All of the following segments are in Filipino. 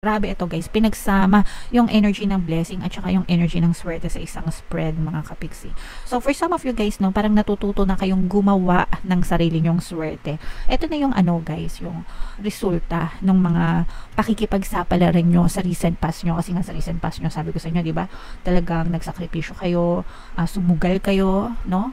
Grabe ito guys, pinagsama yung energy ng blessing at saka yung energy ng swerte sa isang spread mga kapiksi. So for some of you guys, no, parang natututo na kayong gumawa ng sarili nyong swerte. Ito na yung guys, yung resulta ng mga pakikipagsapalaran nyo sa recent past nyo. Kasi nga sa recent past nyo, sabi ko sa inyo, di ba? Talagang nagsakripisyo kayo, sumugal kayo, no?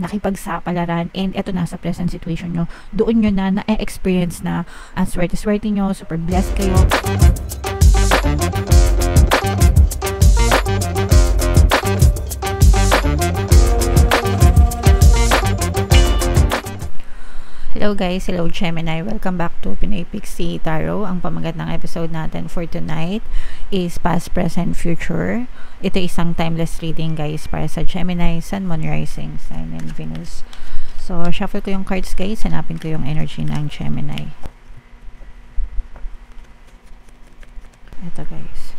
Nakipagsapalaran, and eto na sa present situation nyo, doon nyo na-experience na ang swerte-swerte nyo, super blessed kayo. Hello guys, hello Gemini, welcome back to Pinoy Pixie Tarot. Ang pamagat ng episode natin for tonight is past, present, future. Ito isang timeless reading guys para sa Gemini, Sun, Moon, Rising, Sign, and Venus. So, shuffle ko yung cards guys, hanapin ko yung energy ng Gemini. Ito guys.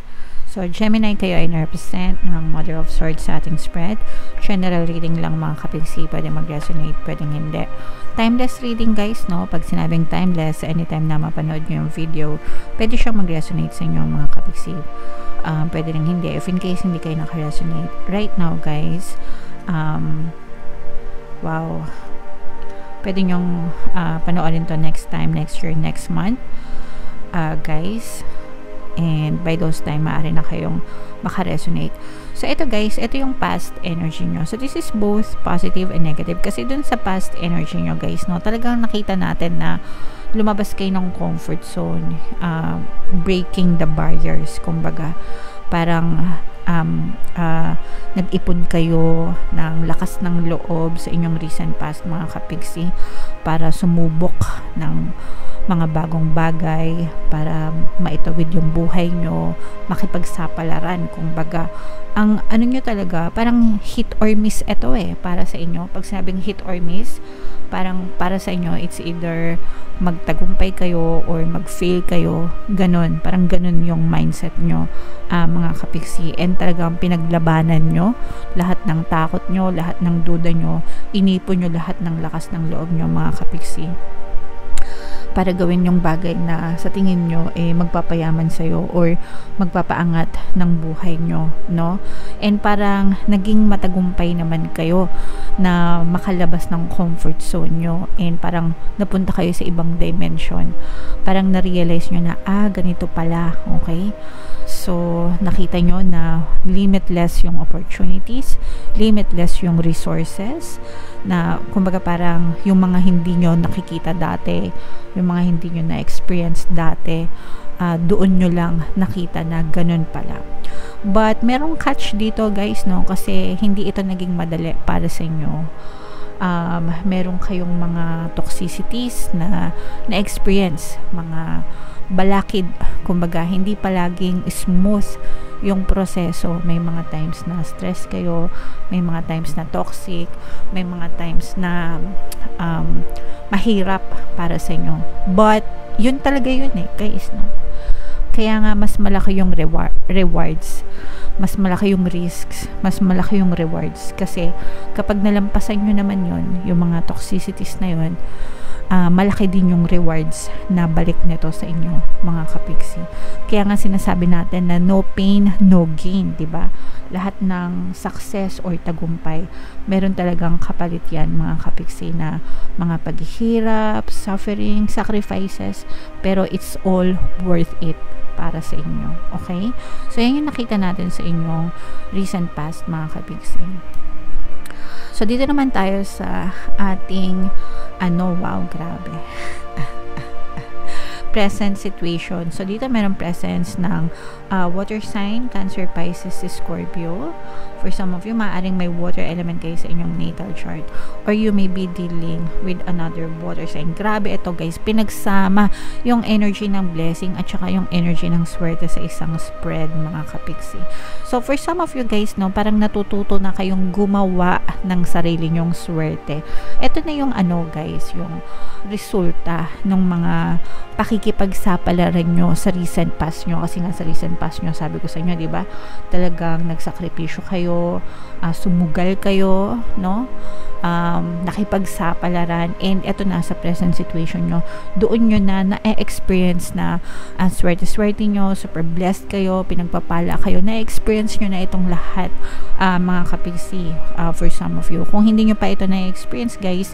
So, Gemini, kayo ay na-represent ng Mother of Swords sa ating spread. General reading lang mga kapiksi, pwede mag-resonate, pwedeng hindi. Timeless reading guys, no? Pag sinabing timeless, anytime na mapanood nyo yung video, pwede siyang mag-resonate sa inyo mga kapiksi. Pwede rin hindi. If in case hindi kayo naka-resonate right now guys, wow, pwede nyong panoorin to next time, next year, next month guys. And by those time, maaari na kayong makaresonate. So, ito guys, ito yung past energy nyo. So, this is both positive and negative. Kasi dun sa past energy nyo guys, no, talagang nakita natin na lumabas kayo ng comfort zone, breaking the barriers, kumbaga. Parang, nag-ipon kayo ng lakas ng loob sa inyong recent past mga kapigsi para sumubok ng mga bagong bagay, para maitawid yung buhay nyo, makipagsapalaran, kumbaga. Ang ano nyo talaga, parang hit or miss ito para sa inyo. Pag sinabing hit or miss, parang para sa inyo, it's either magtagumpay kayo or mag-fail kayo, ganun. Parang ganun yung mindset nyo, mga kapiksi. And talagang pinaglabanan nyo lahat ng takot nyo, lahat ng duda nyo, inipon nyo lahat ng lakas ng loob nyo, mga kapiksi, para gawin yung bagay na sa tingin nyo magpapayaman sa'yo or magpapaangat ng buhay nyo, no? And parang naging matagumpay naman kayo na makalabas ng comfort zone nyo, and parang napunta kayo sa ibang dimension. Parang na-realize nyo na, ganito pala, okay? So, nakita nyo na limitless yung opportunities, limitless yung resources, na kumbaga parang yung mga hindi nyo nakikita dati, yung mga hindi nyo na-experience dati, doon nyo lang nakita na ganun pala. But merong catch dito guys, no, kasi hindi ito naging madali para sa inyo. Meron kayong mga toxicities na na-experience, mga balakid, kumbaga hindi palaging smooth yung proseso. May mga times na stress kayo, may mga times na toxic, may mga times na mahirap para sa inyo. But yun talaga yun guys, no? Kaya nga mas malaki yung rewards, mas malaki yung risks, mas malaki yung rewards. Kasi kapag nalampasan nyo naman yun, yung mga toxicities na yun, malaki din yung rewards na balik nito sa inyo, mga kapiksi. Kaya nga sinasabi natin na no pain, no gain, diba? Lahat ng success or tagumpay, meron talagang kapalit yan, mga kapiksi, na mga paghihirap, suffering, sacrifices, pero it's all worth it para sa inyo, okay? So, yan yung nakita natin sa inyong recent past, mga kapiksi. So, dito naman tayo sa ating, wow, grabe. Present situation. So, dito meron presence ng water sign, Cancer, Pisces, Scorpio. For some of you, maaaring may water element kayo sa inyong natal chart. Or you may be dealing with another water sign. Grabe ito guys, pinagsama yung energy ng blessing at saka yung energy ng swerte sa isang spread, mga kapiksi. So, for some of you guys, no, parang natututo na kayong gumawa ng sarili nyong swerte. Ito na yung guys, yung resulta ng mga pakikipagsapalaran nyo sa recent past nyo. Kasi nga sa recent past nyo, sabi ko sa inyo, diba? Talagang nagsakripisyo kayo, kayo, sumugal kayo, no? Nakipagsapalaran, and eto na sa present situation nyo, doon nyo na-experience na ang swerte-swerte nyo, super blessed kayo, pinagpapala kayo, na-experience nyo na itong lahat, mga kapigsi, for some of you. Kung hindi nyo pa ito na-experience guys,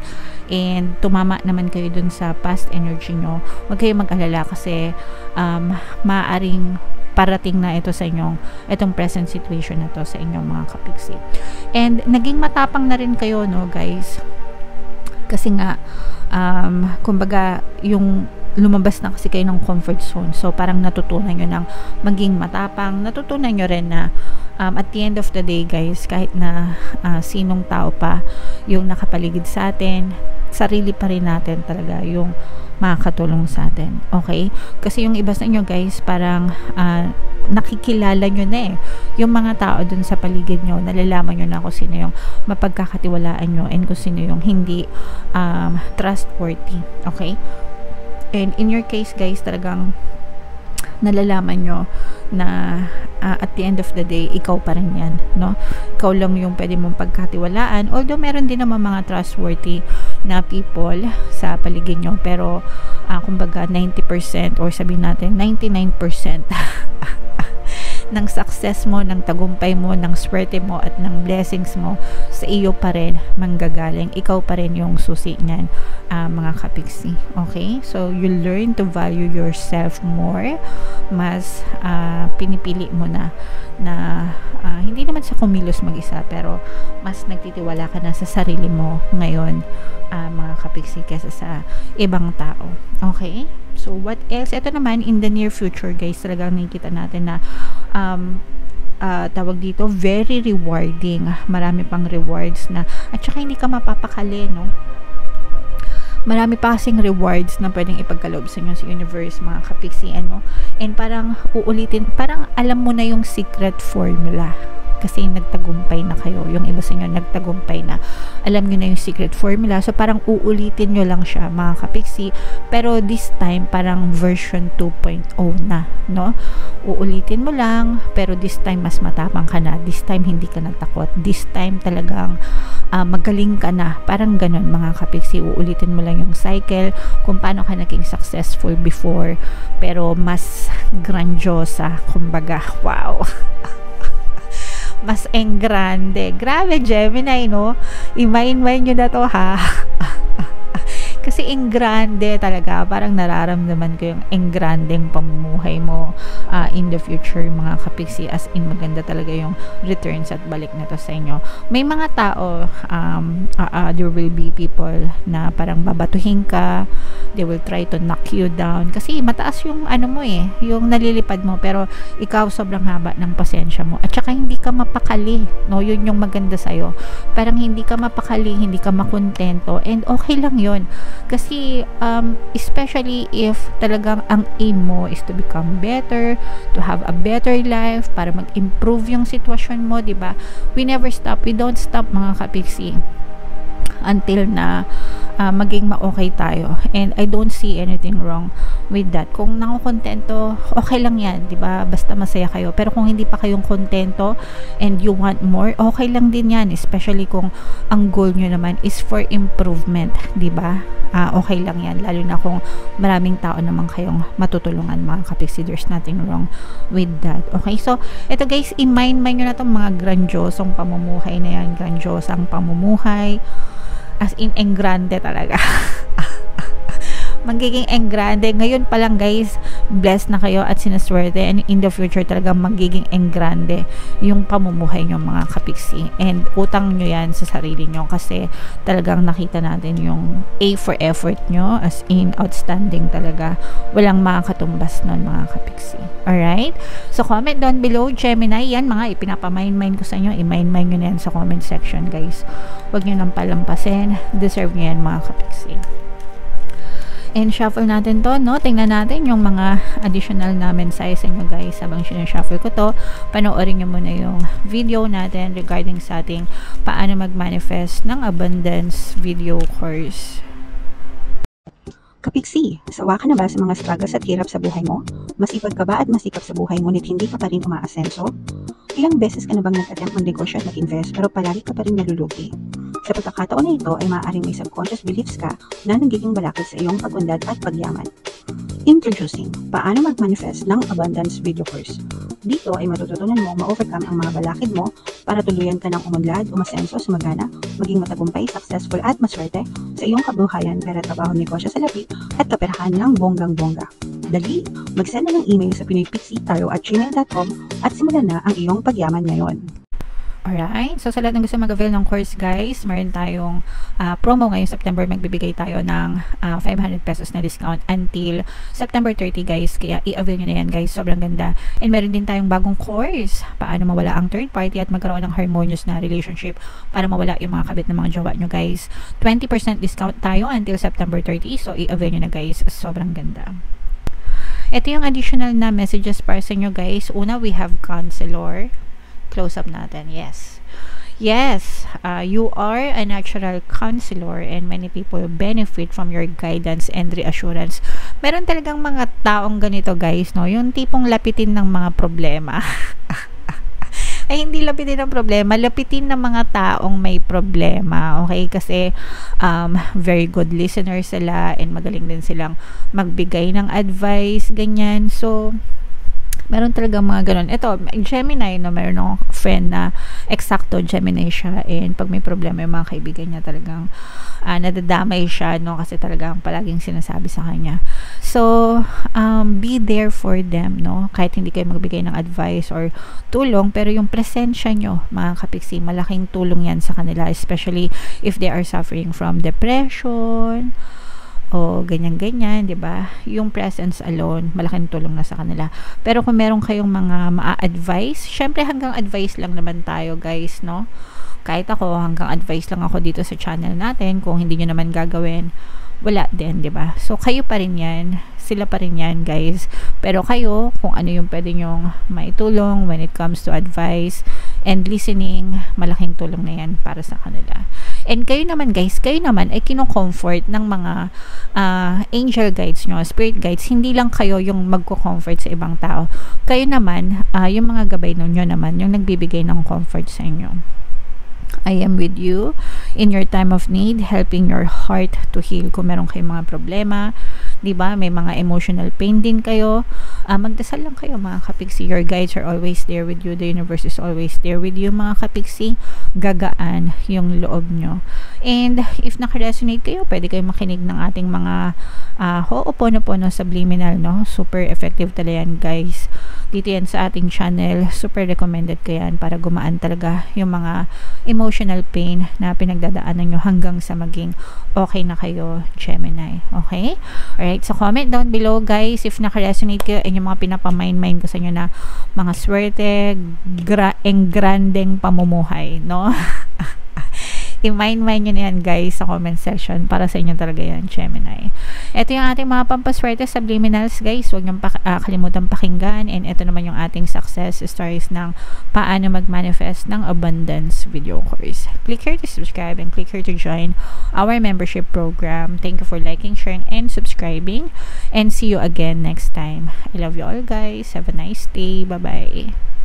and tumama naman kayo dun sa past energy nyo, huwag kayo mag-alala kasi maaaring parating na ito sa itong present situation na to sa inyong mga kapigsi. And naging matapang na rin kayo, no guys, kasi nga kumbaga yung lumabas na kasi kayo ng comfort zone, so parang natutunan nyo ng maging matapang, natutunan nyo rin na at the end of the day guys, kahit na sinong tao pa yung nakapaligid sa atin, sarili pa rin natin talaga yung makakatulong sa atin, okay? Kasi yung iba sa inyo guys, parang nakikilala nyo na yung mga tao dun sa paligid nyo, nalalaman nyo na kung sino yung mapagkakatiwalaan nyo and kung sino yung hindi trustworthy, okay? And in your case guys, talagang nalalaman nyo na at the end of the day, ikaw pa rin yan, no? Ikaw lang yung pwede mong pagkatiwalaan, although meron din naman mga trustworthy na people sa paligid nyo, pero kumbaga 90% or sabihin natin 99% ng success mo, ng tagumpay mo, ng swerte mo at ng blessings mo sa iyo pa rin manggagaling. Ikaw pa rin yung susi niyan, mga kapigsi. Okay? So, you learn to value yourself more. Mas pinipili mo na hindi naman sa kumilos mag-isa, pero mas nagtitiwala ka na sa sarili mo ngayon, mga kapigsi, kesa sa ibang tao. Okay? So, what else? Ito naman, in the near future, guys, talagang nakikita natin na tawag dito, very rewarding. Marami pang rewards na, at saka hindi ka mapapakali, no? Marami pa kasing rewards na pwedeng ipagkaloob sa inyo sa universe, mga kapigsi, ano? And parang uulitin, parang alam mo na yung secret formula. Kasi nagtagumpay na kayo. Yung iba sa inyo nagtagumpay na. Alam nyo na yung secret formula. So, parang uulitin nyo lang siya, mga kapigsi. Pero this time, parang version 2.0 na, no? Uulitin mo lang, pero this time, mas matapang ka na. This time, hindi ka natakot. This time, talagang magaling ka na. Parang ganun, mga kapigsi. Uulitin mo lang yung cycle, kung paano ka naging successful before. Pero mas grandiosa. Kumbaga, wow! Mas engrande. Grabe, Gemini, no? I-mind nyo na to, ha? Kasi engrande talaga. Parang nararamdaman ko yung engrandeng pamumuhay mo in the future, mga kapigsi. As in, maganda talaga yung returns at balik na to sa inyo. May mga tao, there will be people na parang babatuhin ka. They will try to knock you down. Kasi mataas yung ano mo yung nalilipad mo. Pero ikaw sobrang haba ng pasensya mo. At saka hindi ka mapakali. No? Yun yung maganda sa'yo. Parang hindi ka mapakali, hindi ka makontento. And okay lang yun. Kasi especially if talagang ang aim mo is to become better, to have a better life, para mag-improve yung sitwasyon mo, diba? We never stop. We don't stop, mga kapigsi, until na maging ma-okay tayo. And I don't see anything wrong with that. Kung nakukontento, okay lang yan, diba? Basta masaya kayo. Pero kung hindi pa kayong kontento and you want more, okay lang din yan. Especially kung ang goal nyo naman is for improvement, diba? Okay lang yan. Lalo na kung maraming tao naman kayong matutulungan, mga kapigsi. There's nothing wrong with that. Okay? So, ito guys, i-mind nyo na itong mga grandiosong pamumuhay na yan. Grandiosang pamumuhay. As in, engrande talaga. Magiging engrande. Ngayon pa lang guys, blessed na kayo at sinaswerte, and in the future talaga magiging engrande yung pamumuhay nyo, mga kapigsi. And utang nyo yan sa sarili nyo kasi talagang nakita natin yung A for effort nyo, as in outstanding talaga. Walang makakatumbas nun, mga kapigsi. Alright? So comment down below, Gemini, yan mga ipinapamind ko sa inyo. I-mind nyo na yan sa comment section guys. Huwag nyo nang palampasin. Deserve nyo yan, mga kapigsi. And shuffle natin to, no? Tingnan natin yung mga additional na mensahe sa inyo guys. Habang sinashuffle ko to, panoorin nyo muna yung video natin regarding sa ating paano mag-manifest ng abundance video course. Kapigsi, sawa ka na ba sa mga struggles at hirap sa buhay mo? Masipag ka ba at masikap sa buhay ngunit hindi ka pa rin umaasenso? Ilang beses ka na bang nag-attempt mag-negosyo at mag-invest pero palagi ka pa rin nalulugi? Sa pagkakataon na ito ay maaaring may subconscious beliefs ka na nagiging balakid sa iyong pag-unlad at pagyaman. Introducing, paano mag-manifest ng abundance video course. Dito ay matututunan mo ma-overcome ang mga balakid mo para tuluyan ka ng umunlad, umasenso, sumagana, maging matagumpay, successful at maswerte sa iyong kabuhayan, pera, trabaho, negosyo sa lapi at kaperahan ng bonggang-bongga. Dali, mag-send na ng email sa pinoypixie@gmail.com at simulan na ang iyong pagyaman ngayon. Alright, so sa lahat ng gusto mag-avail ng course guys, meron tayong promo ngayong September. Magbibigay tayo ng 500 pesos na discount until September 30 guys, kaya i-avail nyo na yan guys, sobrang ganda. And meron din tayong bagong course, paano mawala ang third party at magkaroon ng harmonious na relationship para mawala yung mga kabit ng mga jowa nyo guys. 20% discount tayo until September 30, so i-avail nyo na guys, sobrang ganda. Ito yung additional na messages para sa inyo guys. Una, we have counselor. Close up natin. Yes, you are a natural counselor and many people benefit from your guidance and reassurance. Meron talagang mga taong ganito guys, no, yung tipong lapitin ng mga problema. Ay, hindi lapitin ng problema, lapitin ng mga taong may problema, okay? Kasi very good listeners sila and magaling din silang magbigay ng advice, ganyan. So meron talaga mga ganun. Ito, Gemini, no, meron akong friend na eksakto Gemini siya, and pag may problema yung mga kaibigan niya, talagang nadadamay siya, no, kasi talagang palaging sinasabi sa kanya. So, be there for them, no, kahit hindi kayo magbigay ng advice or tulong, pero yung presensya nyo, mga kapiksi, malaking tulong yan sa kanila, especially if they are suffering from depression, o ganyan-ganyan, 'di ba? Yung presence alone, malaking tulong na sa kanila. Pero kung meron kayong mga maa-advise, syempre hanggang advice lang naman tayo, guys, no? Kahit ako, hanggang advice lang ako dito sa channel natin. Kung hindi niyo naman gagawin, wala din, 'di ba? So kayo pa rin 'yan, sila pa rin 'yan, guys. Pero kayo, kung ano yung pwede nyong maitulong when it comes to advice and listening, malaking tulong na 'yan para sa kanila. And kayo naman guys, kayo naman ay kino-comfort ng mga angel guides nyo, spirit guides. Hindi lang kayo yung magko-comfort sa ibang tao. Kayo naman, yung mga gabay nyo naman, yung nagbibigay ng comfort sa inyo. I am with you in your time of need, helping your heart to heal. Kung meron kayong mga problema, di ba, may mga emotional pain din kayo, magdasal lang kayo, mga kapiksi. Your guides are always there with you. The universe is always there with you, mga kapiksi. Gagaan yung loob nyo. And if naka-resonate kayo, pwede kayo makinig ng ating mga Ho'oponopono Subliminal, no? Super effective talaga yan, guys. Dito yan sa ating channel. Super recommended ko yan para gumaan talaga yung mga emotional pain na pinagdadaanan nyo hanggang sa maging okay na kayo, Gemini. Okay? Alright, so comment down below, guys, if naka-resonate kayo and yung mga pinapamind-mind ko sa inyo na mga swerte, grandeng pamumuhay, no? I-mind-mind nyo na yan, guys, sa comment section. Para sa inyo talaga yan, Gemini. Ito yung ating mga pampaswerte subliminals, guys. Huwag nyo kalimutan pakinggan. And ito naman yung ating success stories ng paano mag-manifest ng abundance video course. Click here to subscribe and click here to join our membership program. Thank you for liking, sharing, and subscribing. And see you again next time. I love you all, guys. Have a nice day. Bye-bye.